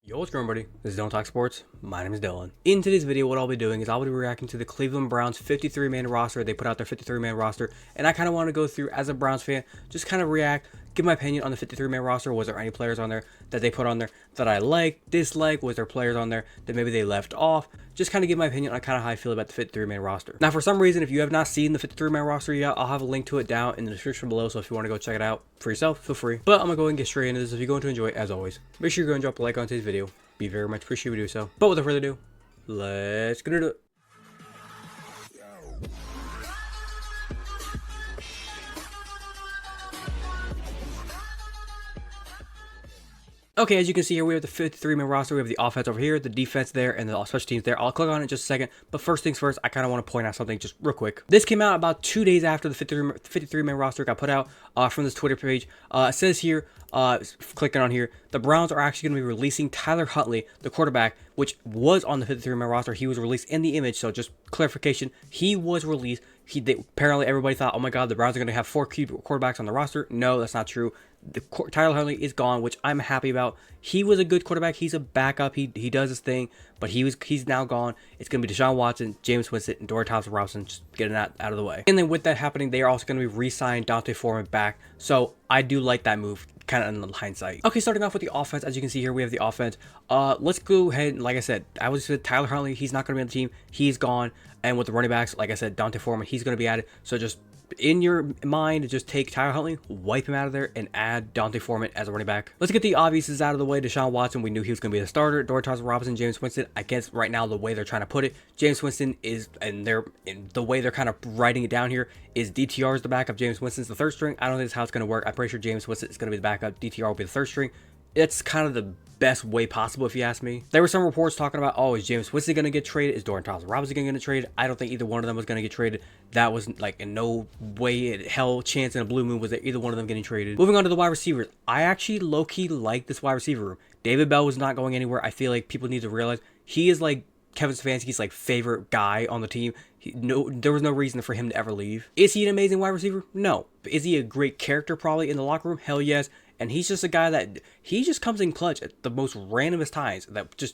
Yo, what's going on, buddy? This is Don't Talk Sports. My name is Dylan. In today's video, what I'll be doing is I'll be reacting to the Cleveland Browns 53-man roster. They put out their 53-man roster, and I kind of want to go through, as a Browns fan, just kind of react, give my opinion on the 53-man roster. Was there any players on there that they put on there that I like, dislike? Was there players on there that maybe they left off? Just kind of give my opinion on kind of how I feel about the 53-man roster. Now, for some reason, if you have not seen the 53-man roster yet, I'll have a link to it down in the description below, so if you want to go check it out for yourself, feel free. But I'm going to go ahead and get straight into this. If you're going to enjoy it, as always, make sure you go and drop a like on today's video. Be very much appreciated if you do so. But without further ado, let's get into it. Okay, as you can see here, we have the 53-man roster. We have the offense over here, the defense there, and the special teams there. I'll click on it in just a second. But first things first, I kind of want to point out something just real quick. This came out about 2 days after the 53-man roster got put out from this Twitter page. It says here, clicking on here, the Browns are actually going to be releasing Tyler Huntley, the quarterback, which was on the 53-man roster. He was released in the image, so just clarification, he was released. Apparently everybody thought, oh my god, the Browns are going to have 4 quarterbacks on the roster. No, that's not true. Tyler Huntley is gone, which I'm happy about. He was a good quarterback. He's a backup. He does his thing, but he's now gone. It's going to be Deshaun Watson, James Winston, and Dorian Thompson-Robinson. Just getting that out of the way. And then with that happening, they are also going to be re-signing D'Onta Foreman back. So I do like that move, kind of in hindsight. Okay, starting off with the offense. As you can see here, we have the offense. Let's go ahead and, like I said, Tyler Huntley, he's not going to be on the team. He's gone. And with the running backs, like I said, D'Onta Foreman, he's going to be added. So just in your mind, just take Tyler Huntley, wipe him out of there, and add D'Onta Foreman as a running back. Let's get the obviouses out of the way. Deshaun Watson, we knew he was going to be the starter. Dorian Thompson-Robinson, James Winston. I guess right now, the way they're trying to put it, James Winston is, and the way they're kind of writing it down here, is DTR is the backup, James Winston's the third string. I don't think that's how it's going to work. I'm pretty sure James Winston is going to be the backup. DTR will be the third string. It's kind of the best way possible, if you ask me. There were some reports talking about, oh, is James Winston going to get traded? Is Dorian Thompson-Robinson going to get traded? I don't think either one of them was going to get traded. That was like in no way, hell, chance in a blue moon was there either one of them getting traded. Moving on to the wide receivers. I actually low-key like this wide receiver room. David Bell was not going anywhere. I feel like people need to realize he is like Kevin Stefanski's like favorite guy on the team. There was no reason for him to ever leave. Is he an amazing wide receiver? No. Is he a great character probably in the locker room? Hell yes. And he's just a guy that he just comes in clutch at the most randomest times.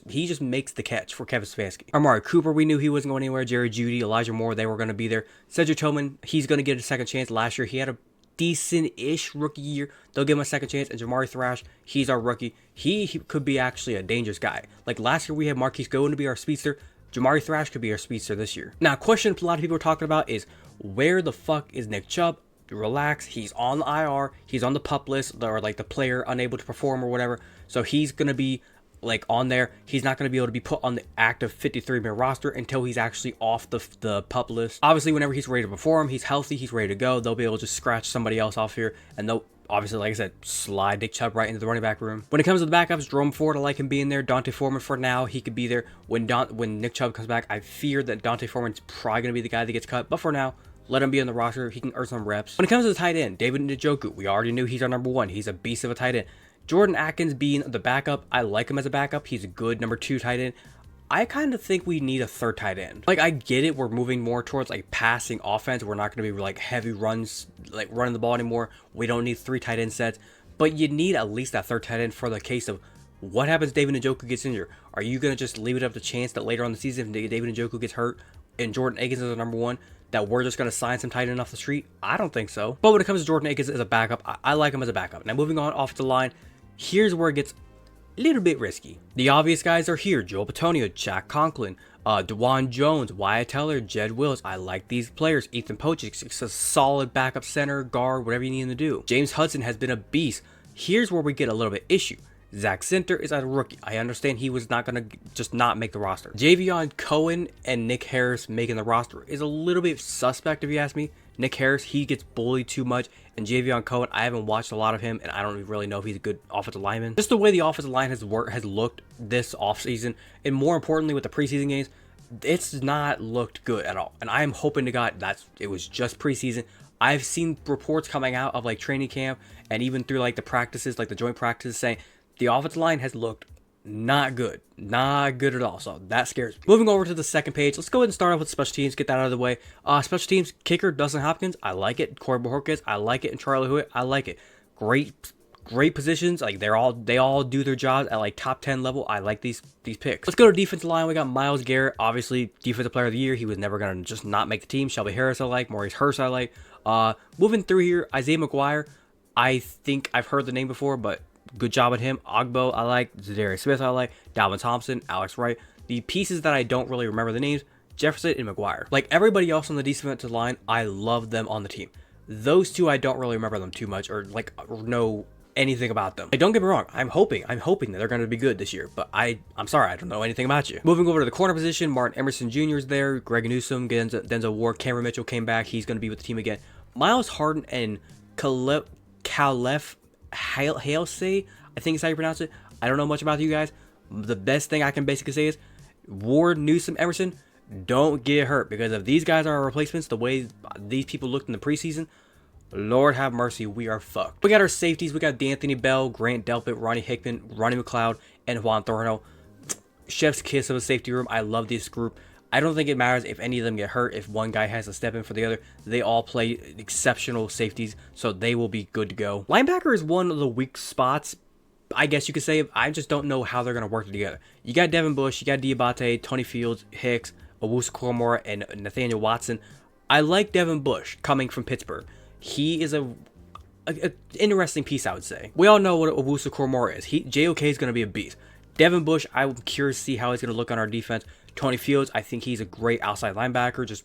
He just makes the catch for Kevin Stefanski. Amari Cooper, we knew he wasn't going anywhere. Jerry Jeudy, Elijah Moore, they were going to be there. Cedric Tillman, he's going to get a second chance. Last year, he had a decent-ish rookie year. They'll give him a second chance. And Jamari Thrash, he's our rookie. He could be actually a dangerous guy. Like last year, we had Marquise Goodwin to be our speedster. Jamari Thrash could be our speedster this year. Now, a question a lot of people are talking about is, where the fuck is Nick Chubb? Relax, he's on the IR, he's on the PUP list, or like the player unable to perform or whatever, so he's gonna be like on there. He's not gonna be able to be put on the active 53-man roster until he's actually off the PUP list. Obviously, whenever he's ready to perform, he's healthy, he's ready to go, they'll be able to just scratch somebody else off here, and they'll obviously, like I said, slide Nick Chubb right into the running back room. When it comes to the backups, Jerome Ford, I like him being there. D'Onta Foreman, for now, he could be there. When Nick Chubb comes back, I fear that D'Onta Foreman's probably gonna be the guy that gets cut, but for now, let him be on the roster. He can earn some reps. When it comes to the tight end, David Njoku, we already knew he's our number 1. He's a beast of a tight end. Jordan Atkins being the backup, I like him as a backup. He's a good number 2 tight end. I kind of think we need a third tight end. Like, I get it. We're moving more towards like passing offense. We're not going to be like heavy runs, like running the ball anymore. We don't need 3 tight end sets, but you need at least that third tight end for the case of what happens if David Njoku gets injured. Are you going to just leave it up to chance that later on the season, if David Njoku gets hurt and Jordan Akins is the number 1, that we're just going to sign some tight end off the street? I don't think so. But when it comes to Jordan Akins as a backup, I like him as a backup. Now, moving on off the line, here's where it gets a little bit risky. The obvious guys are here. Joel Bitonio, Jack Conklin, DeJuan Jones, Wyatt Teller, Jed Wills. I like these players. Ethan Pochik, it's a solid backup center, guard, whatever you need him to do. James Hudson has been a beast. Here's where we get a little bit issue. Zach Center is a rookie. I understand he was not going to just not make the roster. Javion Cohen and Nick Harris making the roster is a little bit suspect, if you ask me. Nick Harris, he gets bullied too much. And Javion Cohen, I haven't watched a lot of him, and I don't really know if he's a good offensive lineman. Just the way the offensive line has looked this offseason, and more importantly with the preseason games, it's not looked good at all. And I am hoping to God it was just preseason. I've seen reports coming out of like training camp and even through like the practices, like the joint practices, saying the offensive line has looked not good. Not good at all. So that scares me. Moving over to the second page, let's go ahead and start off with special teams, get that out of the way. Special teams, kicker, Dustin Hopkins, I like it. Corey Bojorquez, I like it. And Charlie Hood, I like it. Great great positions. Like they all do their jobs at like top 10 level. I like these picks. Let's go to defensive line. We got Myles Garrett, obviously defensive player of the year. He was never gonna just not make the team. Shelby Harris I like. Maurice Hurst I like. Moving through here, Isaiah McGuire. I think I've heard the name before, but good job at him. Ogbo I like. Zadarius Smith I like. Dalvin Thompson, Alex Wright. The pieces that I don't really remember the names, Jefferson and McGuire. Like everybody else on the defensive line, I love them on the team. Those two I don't really remember them too much or like know anything about them. Like, don't get me wrong, I'm hoping that they're going to be good this year, but I'm sorry, I don't know anything about you. Moving over to the corner position, Martin Emerson Jr. is there, Greg Newsome, Denzel Ward, Cameron Mitchell came back, he's going to be with the team again. Miles Harden and Khalef Halsey, I think is how you pronounce it. I don't know much about you guys. The best thing I can basically say is Ward, Newsome, Emerson, don't get hurt, because if these guys are our replacements, the way these people looked in the preseason, Lord have mercy, we are fucked. We got our safeties. We got D'Anthony Bell, Grant Delpit, Ronnie Hickman, Ronnie McLeod, and Juan Thornhill. Chef's kiss of a safety room. I love this group. I don't think it matters if any of them get hurt, if one guy has to step in for the other. They all play exceptional safeties, so they will be good to go. Linebacker is one of the weak spots, I guess you could say. I just don't know how they're going to work together. You got Devin Bush, you got Diabate, Tony Fields, Hicks, Owusu-Koramoah, and Nathaniel Watson. I like Devin Bush coming from Pittsburgh. He is a interesting piece, I would say. We all know what Owusu-Koramoah is. JOK is going to be a beast. Devin Bush, I'm curious to see how he's going to look on our defense. Tony Fields, I think he's a great outside linebacker. Just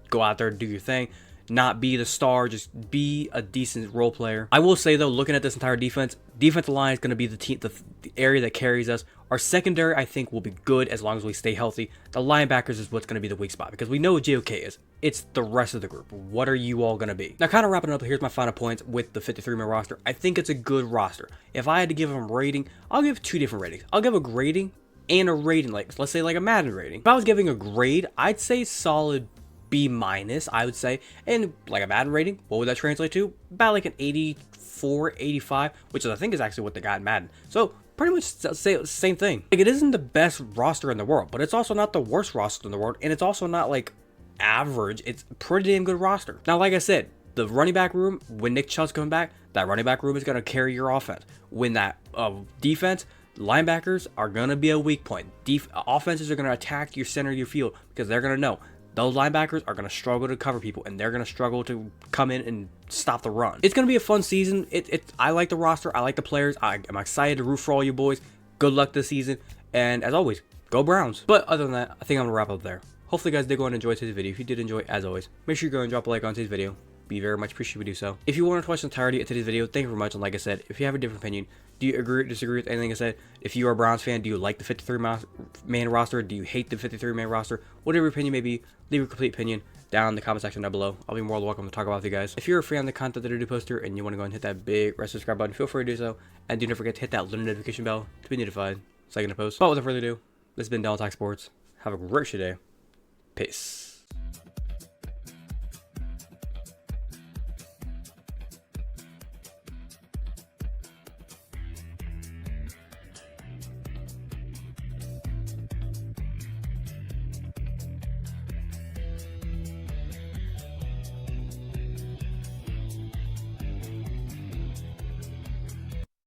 go out there and do your thing. Not be the star, just be a decent role player. I will say though, looking at this entire defensive line is going to be the area that carries us. Our secondary, I think, will be good as long as we stay healthy. The linebackers is what's going to be the weak spot, because we know what JOK is. It's the rest of the group. What are you all going to be? Now, kind of wrapping up, here's my final points with the 53-man roster. I think it's a good roster. If I had to give them a rating, I'll give two different ratings. I'll give a grading and a rating, like let's say like a Madden rating. If I was giving a grade, I'd say solid B-, I would say. And like a Madden rating, what would that translate to? About like an 84, 85, which I think is actually what they got in Madden. So pretty much same thing. Like, it isn't the best roster in the world, but it's also not the worst roster in the world, and it's also not like average. It's a pretty damn good roster. Now, like I said, the running back room, when Nick Chubb's coming back, that running back room is going to carry your offense. When that defense, linebackers are going to be a weak point. Offenses are going to attack your center of your field, because they're going to know those linebackers are going to struggle to cover people, and they're going to struggle to come in and stop the run. It's going to be a fun season. I like the roster. I like the players. I'm excited to root for all you boys. Good luck this season. And as always, go Browns. But other than that, I think I'm going to wrap up there. Hopefully you guys did go and enjoy today's video. If you did enjoy, as always, make sure you go and drop a like on today's video. Be very much appreciated if you do so. If you want to watch the entirety of today's video, thank you very much. And like I said, if you have a different opinion, do you agree or disagree with anything I said? If you are a Browns fan, do you like the 53-man roster? Do you hate the 53-man roster? Whatever your opinion may be, leave your complete opinion down in the comment section down below. I'll be more than welcome to talk about with you guys. If you're a fan of the content that I do post here and you want to go and hit that big red subscribe button, feel free to do so. And do not forget to hit that little notification bell to be notified so I can post. But without further ado, this has been Dylan Talk Sports. Have a great day. Peace.